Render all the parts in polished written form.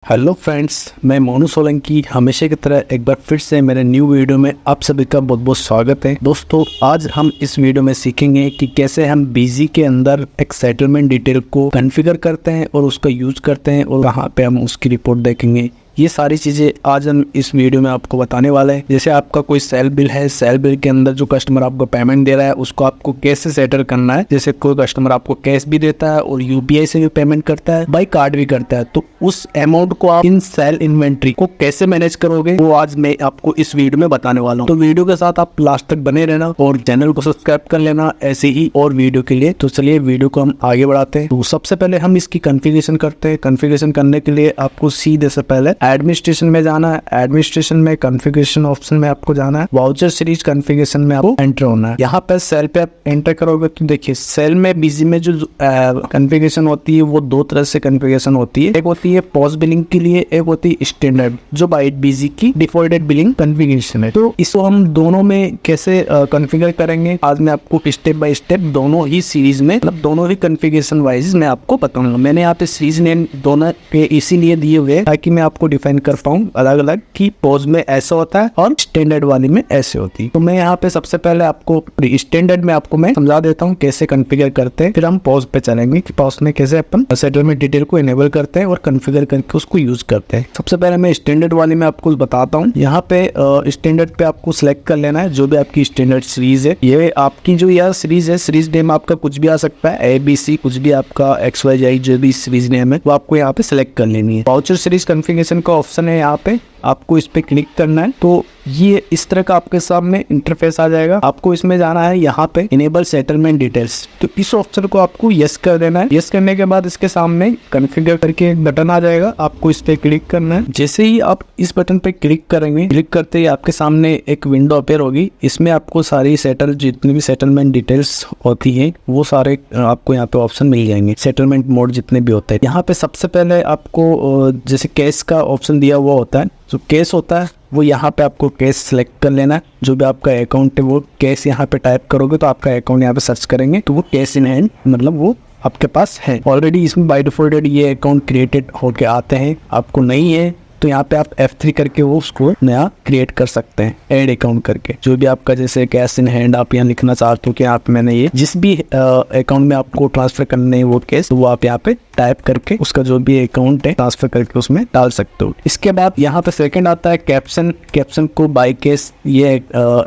Hello friends, मैं मोनू सोलंकी हमेशा की तरह एक बार फिर से मेरे न्यू वीडियो में आप सभी का बहुत बहुत स्वागत है। दोस्तों, आज हम इस वीडियो में सीखेंगे कि कैसे हम बीजी के अंदर एक सेटलमेंट डिटेल को कॉन्फ़िगर करते हैं और उसका यूज करते हैं और कहाँ पे हम उसकी रिपोर्ट देखेंगे। ये सारी चीज़ें आज हम इस वीडियो में आपको बताने वाले हैं। जैसे आपका कोई सेल बिल है, सेल बिल के अंदर जो कस्टमर आपको पेमेंट दे रहा है उसको आपको कैसे सेटल करना है। जैसे कोई कस्टमर आपको कैश भी देता है और यूपीआई से भी पेमेंट करता है, बाई कार्ड भी करता है, तो उस अमाउंट को आप इन सेल इन्वेंट्री को कैसे मैनेज करोगे वो आज मैं आपको इस वीडियो में बताने वाला हूँ। तो वीडियो के साथ आप लास्ट तक बने रहना और चैनल को सब्सक्राइब कर लेना ऐसे ही और वीडियो के लिए। तो चलिए वीडियो को हम आगे बढ़ाते हैं। तो सबसे पहले हम इसकी कॉन्फ़िगरेशन करते हैं। कॉन्फ़िगरेशन करने के लिए आपको सीधे से पहले एडमिनिस्ट्रेशन में जाना है। एडमिनिस्ट्रेशन में कॉन्फ़िगरेशन ऑप्शन में आपको जाना है। वाउचर सीरीज कॉन्फ़िगरेशन में आपको एंटर होना है। यहाँ पे सेल पे आप एंटर करोगे तो देखिए सेल में बीजी में जो कॉन्फ़िगरेशन होती है वो दो तरह से कॉन्फ़िगरेशन होती है। एक होती है पॉज बिलिंग के लिए, एक होती है स्टैंडर्ड जो बाइट बीजी की डिफॉल्टेड बिलिंग कॉन्फ़िगरेशन है। तो इसको हम दोनों में कैसे कॉन्फ़िगर करेंगे आज मैं आपको स्टेप बाय स्टेप दोनों ही सीरीज में, मतलब दोनों ही कॉन्फ़िगरेशन वाइज मैं आपको बताऊंगा। मैंने यहाँ पे सीरीज नेम दोनों पे इसीलिए दिए हुए ताकि मैं आपको डिफाइन कर पाऊँ अलग अलग कि पॉज में ऐसा होता है और स्टैंडर्ड वाली में ऐसे होती है। तो मैं यहाँ पे सबसे पहले आपको स्टैंडर्ड में आपको मैं समझा देता हूँ कैसे कॉन्फ़िगर करते हैं, फिर हम पॉज पे चलेंगे कि पॉज में कैसे अपन सेटलमेंट डिटेल को इनेबल करते हैं और कॉन्फ़िगर करके उसको यूज करते हैं। सबसे पहले मैं स्टैंडर्ड वाली में आपको बताता हूँ। यहाँ पे स्टैंडर्ड पे आपको सिलेक्ट कर लेना है जो भी आपकी स्टैंडर्ड सीरीज है। ये आपकी जो यह सीरीज है, सीरीज नेम आपका कुछ भी आ सकता है, ABC कुछ भी आपका XYZ जो भी सीरीज नेम है वो आपको यहाँ पे सिलेक्ट कर लेनी है। वाउचर सीरीज कॉन्फ़िगरेशन का ऑप्शन है, यहाँ पे आपको इस पे क्लिक करना है तो ये इस तरह का आपके सामने इंटरफेस आ जाएगा। आपको इसमें जाना है यहाँ पे इनेबल सेटलमेंट डिटेल्स, तो इस ऑप्शन को आपको यस कर देना है। यस करने के बाद इसके सामने कॉन्फ़िगर करके एक बटन आ जाएगा, आपको इस पे क्लिक करना है। जैसे ही आप इस बटन पे क्लिक करेंगे, क्लिक करते ही आपके सामने एक विंडो अपेयर होगी। इसमें आपको सारी जितनी भी सेटलमेंट डिटेल्स होती है वो सारे आपको यहाँ पे ऑप्शन मिल जाएंगे। सेटलमेंट मोड जितने भी होते हैं यहाँ पे सबसे पहले आपको जैसे कैश का ऑप्शन दिया हुआ होता है, जो कैश होता है वो यहाँ पे आपको कैश सेलेक्ट कर लेना है। जो भी आपका अकाउंट है वो कैश यहाँ पे टाइप करोगे तो आपका अकाउंट यहाँ पे सर्च करेंगे तो वो कैश इन हैंड मतलब वो आपके पास है ऑलरेडी। इसमें बाय डिफॉल्टेड ये अकाउंट क्रिएटेड होके आते हैं। आपको नहीं है तो यहाँ पे आप F3 करके वो उसको नया क्रिएट कर सकते हैं ऐड अकाउंट करके। जो भी आपका जैसे कैश इन हैंड आप यहाँ लिखना चाहते हो कि यहाँ पे मैंने ये जिस भी अकाउंट में आपको ट्रांसफर करने है वो कैश, तो वो आप यहाँ पे टाइप करके उसका जो भी अकाउंट है ट्रांसफर करके उसमें डाल सकते हो। इसके बाद यहाँ पे सेकंड आता है कैप्शन। कैप्शन को बाय कैश ये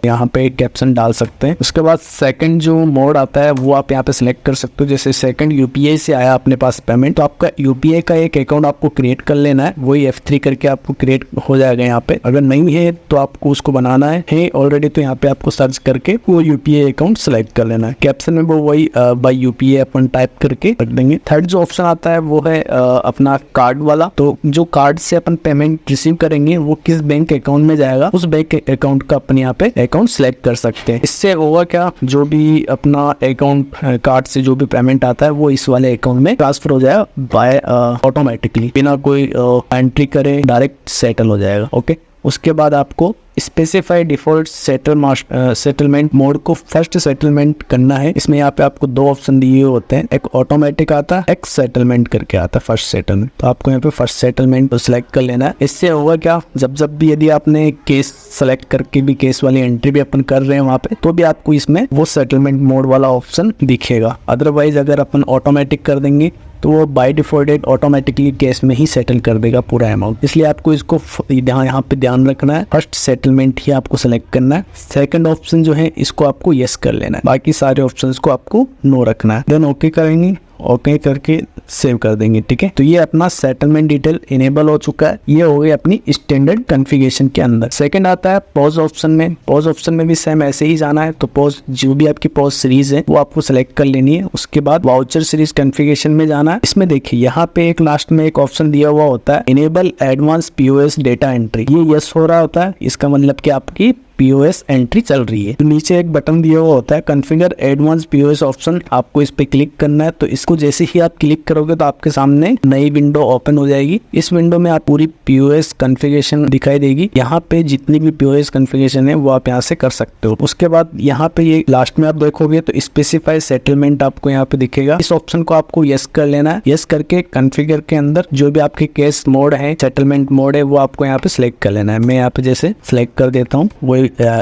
यहाँ पे कैप्शन डाल सकते हैं। उसके बाद सेकंड जो मोड आता है वो आप यहाँ पे सिलेक्ट कर सकते हो। जैसे सेकंड यूपीआई से आया अपने पास पेमेंट तो आपका यूपीआई का एक अकाउंट आपको क्रिएट कर लेना है, वही F3 करके आपको क्रिएट हो जाएगा यहाँ पे। अगर नहीं है तो आपको उसको बनाना है ऑलरेडी तो यहाँ पे आपको सर्च करके वो यूपीआई अकाउंट सेलेक्ट कर लेना है। कैप्शन में वो वही बाय यूपीआई अपन टाइप करके रख देंगे। थर्ड जो ऑप्शन आता है वो है अपना कार्ड वाला। तो जो कार्ड से अपन पेमेंट रिसीव करेंगे वो किस बैंक अकाउंट में जाएगा उस बैंक अकाउंट का अपन यहाँ पे अकाउंट सेलेक्ट कर सकते हैं। इससे होगा क्या, जो भी अपना अकाउंट कार्ड से जो भी पेमेंट आता है वो इस वाले अकाउंट में ट्रांसफर हो जाएगा बाय ऑटोमेटिकली, बिना कोई एंट्री करे डायरेक्ट सेटल हो जाएगा। ओके, उसके बाद आपको स्पेसिफाई डिफॉल्ट सेटलमेंट मोड को फर्स्ट सेटलमेंट करना है। इसमें यहाँ पे आपको दो ऑप्शन दिए होते हैं, एक ऑटोमेटिक आता है, एक सेटलमेंट करके आता है फर्स्ट सेटलमेंट। तो आपको यहाँ पे फर्स्ट सेटलमेंट को सिलेक्ट कर लेना है। इससे होगा क्या, जब भी यदि आपने केस सेलेक्ट करके भी केस वाली एंट्री भी अपन कर रहे हैं वहाँ पे तो भी आपको इसमें वो सेटलमेंट मोड वाला ऑप्शन दिखेगा। अदरवाइज अगर अपन ऑटोमेटिक कर देंगे तो वो बाय डिफॉल्ट ऑटोमेटिकली केस में ही सेटल कर देगा पूरा अमाउंट। इसलिए आपको इसको यहाँ पे ध्यान रखना है, फर्स्ट सेटलमेंट ही आपको सेलेक्ट करना है। सेकंड ऑप्शन जो है इसको आपको यस कर लेना है, बाकी सारे ऑप्शंस को आपको नो रखना है। देन ओके करेंगे, ओके करके सेव कर देंगे। ठीक है, तो ये अपना सेटलमेंट डिटेल इनेबल हो चुका है। ये हो गई अपनी स्टैंडर्ड कॉन्फ़िगरेशन के अंदर। सेकंड आता है पॉज ऑप्शन में। पॉज ऑप्शन में भी सेम ऐसे ही जाना है। तो पॉज जो भी आपकी पॉज सीरीज है वो आपको सेलेक्ट कर लेनी है। उसके बाद वाउचर सीरीज कॉन्फ़िगरेशन में जाना है। इसमें देखिए यहाँ पे एक लास्ट में एक ऑप्शन दिया हुआ होता है enable advance POS data entry. ये यस हो रहा होता है, इसका मतलब कि आपकी पीओएस एंट्री चल रही है। तो नीचे एक बटन दिया हुआ होता है कॉन्फ़िगर एडवांस पीओएस ऑप्शन, आपको इस पे क्लिक करना है। तो इसको जैसे ही आप क्लिक करोगे तो आपके सामने नई विंडो ओपन हो जाएगी। इस विंडो में आप पूरी पीओएस कॉन्फ़िगरेशन दिखाई देगी। यहाँ पे जितनी भी पीओएस कॉन्फ़िगरेशन है वो आप यहाँ से कर सकते हो। उसके बाद यहाँ पे ये लास्ट में आप देखोगे तो स्पेसिफाई सेटलमेंट आपको यहाँ पे दिखेगा। इस ऑप्शन को आपको यस कर लेना है। यस करके कॉन्फ़िगर के अंदर जो भी आपके केस मोड है, सेटलमेंट मोड है, वो आपको यहाँ पे सिलेक्ट कर लेना है। मैं यहाँ पे जैसे सिलेक्ट कर देता हूँ। वो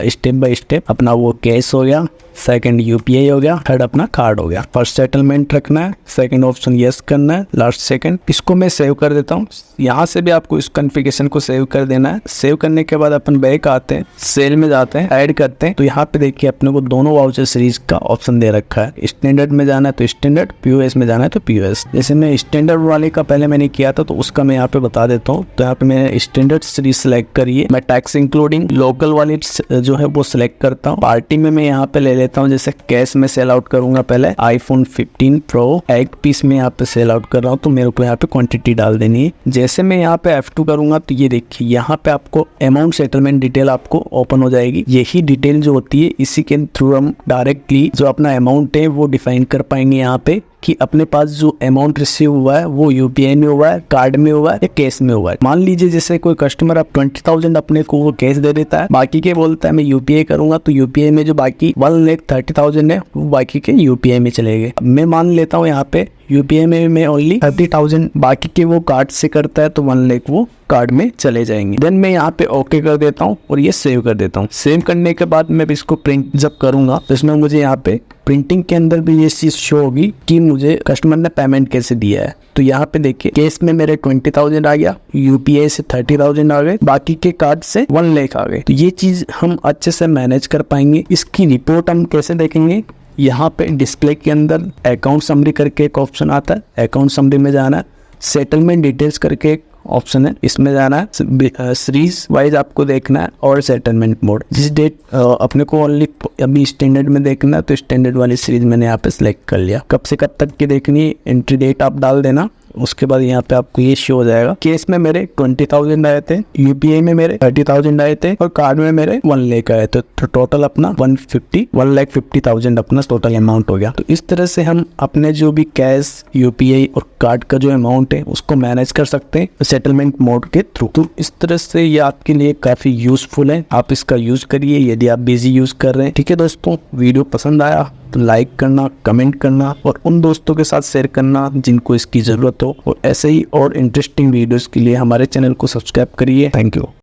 स्टेप बाय स्टेप अपना वो केस हो गया, सेकंड यूपीआई हो गया, थर्ड अपना कार्ड हो गया। फर्स्ट सेटलमेंट रखना है, सेकंड ऑप्शन यस करना है, लास्ट सेकंड। इसको मैं सेव कर देता हूँ। यहाँ से भी आपको इस कॉन्फ़िगरेशन को सेव कर देना है। सेव करने के बाद अपन बैक आते हैं, सेल में जाते हैं, ऐड करते हैं। तो यहाँ पे देखिए अपने को दोनों वाउचर सीरीज का ऑप्शन दे रखा है। स्टैंडर्ड में जाना है तो स्टैंडर्ड, पीओएस में जाना है तो पीओएस। जैसे मैं स्टैंडर्ड वाले का पहले मैंने किया था तो उसका मैं यहाँ पे बता देता हूँ। तो यहाँ पे मैंने स्टैंडर्ड सीरीज सेलेक्ट करी है। मैं टैक्स इंक्लूडिंग लोकल वाली जो है वो सिलेक्ट करता हूँ। पार्टी में मैं यहाँ पे ले लेता हूँ, जैसे कैश में सेल आउट करूंगा पहले आईफोन 15 प्रो एक पीस में यहाँ पे सेल आउट कर रहा हूँ। तो मेरे को यहाँ पे क्वांटिटी डाल देनी है। जैसे मैं यहाँ पे F2 करूंगा तो ये देखिए यहाँ पे आपको अमाउंट सेटलमेंट डिटेल आपको ओपन हो जाएगी। यही डिटेल जो होती है इसी के थ्रू हम डायरेक्टली जो अपना अमाउंट है वो डिफाइन कर पाएंगे यहाँ पे कि अपने पास जो अमाउंट रिसीव हुआ है वो यूपीआई में हुआ है, कार्ड में हुआ है या कैश में हुआ है। मान लीजिए जैसे कोई कस्टमर अब 20,000 अपने को वो कैश दे देता है, बाकी के बोलता है मैं यूपीआई करूंगा, तो यूपीआई में जो बाकी 1,30,000 है वो बाकी के यूपीआई में चले गए। मैं मान लेता हूँ यहाँ पे यूपीआई में मैं ओनली 30,000, बाकी के वो कार्ड से करता है तो 1 लाख वो कार्ड में चले जाएंगे। देन मैं यहाँ पे ओके कर देता हूँ और ये सेव कर देता हूँ। सेव करने के बाद मैं इसको प्रिंट जब करूंगा तो इसमें मुझे यहाँ पे प्रिंटिंग के अंदर भी ये चीज शो होगी कि मुझे कस्टमर ने पेमेंट कैसे दिया है। तो यहाँ पे देखिए केस में मेरे 20,000 आ गया, यूपीआई से 30,000 आ गए, बाकी के कार्ड से 1 लाख आ गए। तो ये चीज हम अच्छे से मैनेज कर पाएंगे। इसकी रिपोर्ट हम कैसे देखेंगे, यहाँ पे डिस्प्ले के अंदर अकाउंट समरी करके एक ऑप्शन आता है, अकाउंट समरी में जाना है। सेटलमेंट डिटेल्स करके एक ऑप्शन है, इसमें जाना है। सीरीज वाइज आपको देखना है और सेटलमेंट मोड। जिस डेट अपने को ओनली अभी स्टैंडर्ड में देखना है तो स्टैंडर्ड वाली सीरीज मैंने यहाँ पे सिलेक्ट कर लिया। कब से कब तक की देखनी है, एंट्री डेट आप डाल देना। उसके बाद यहाँ पे आपको ये शो हो जाएगा। केस में मेरे 20,000 आए थे, यूपीआई में मेरे 30,000 आए थे और कार्ड में मेरे 1 लाख आए थे। तो टोटल अपना 1,50,000 अपना टोटल अमाउंट हो गया। तो इस तरह से हम अपने जो भी कैश, यूपीआई और कार्ड का जो अमाउंट है उसको मैनेज कर सकते हैं सेटलमेंट मोड के थ्रू। तो इस तरह से ये आपके लिए काफी यूजफुल है। आप इसका यूज करिए यदि आप बिजी यूज कर रहे हैं। ठीक है दोस्तों, वीडियो पसंद आया तो लाइक करना, कमेंट करना और उन दोस्तों के साथ शेयर करना जिनको इसकी जरूरत हो। और ऐसे ही और इंटरेस्टिंग वीडियोस के लिए हमारे चैनल को सब्सक्राइब करिए। Thank you.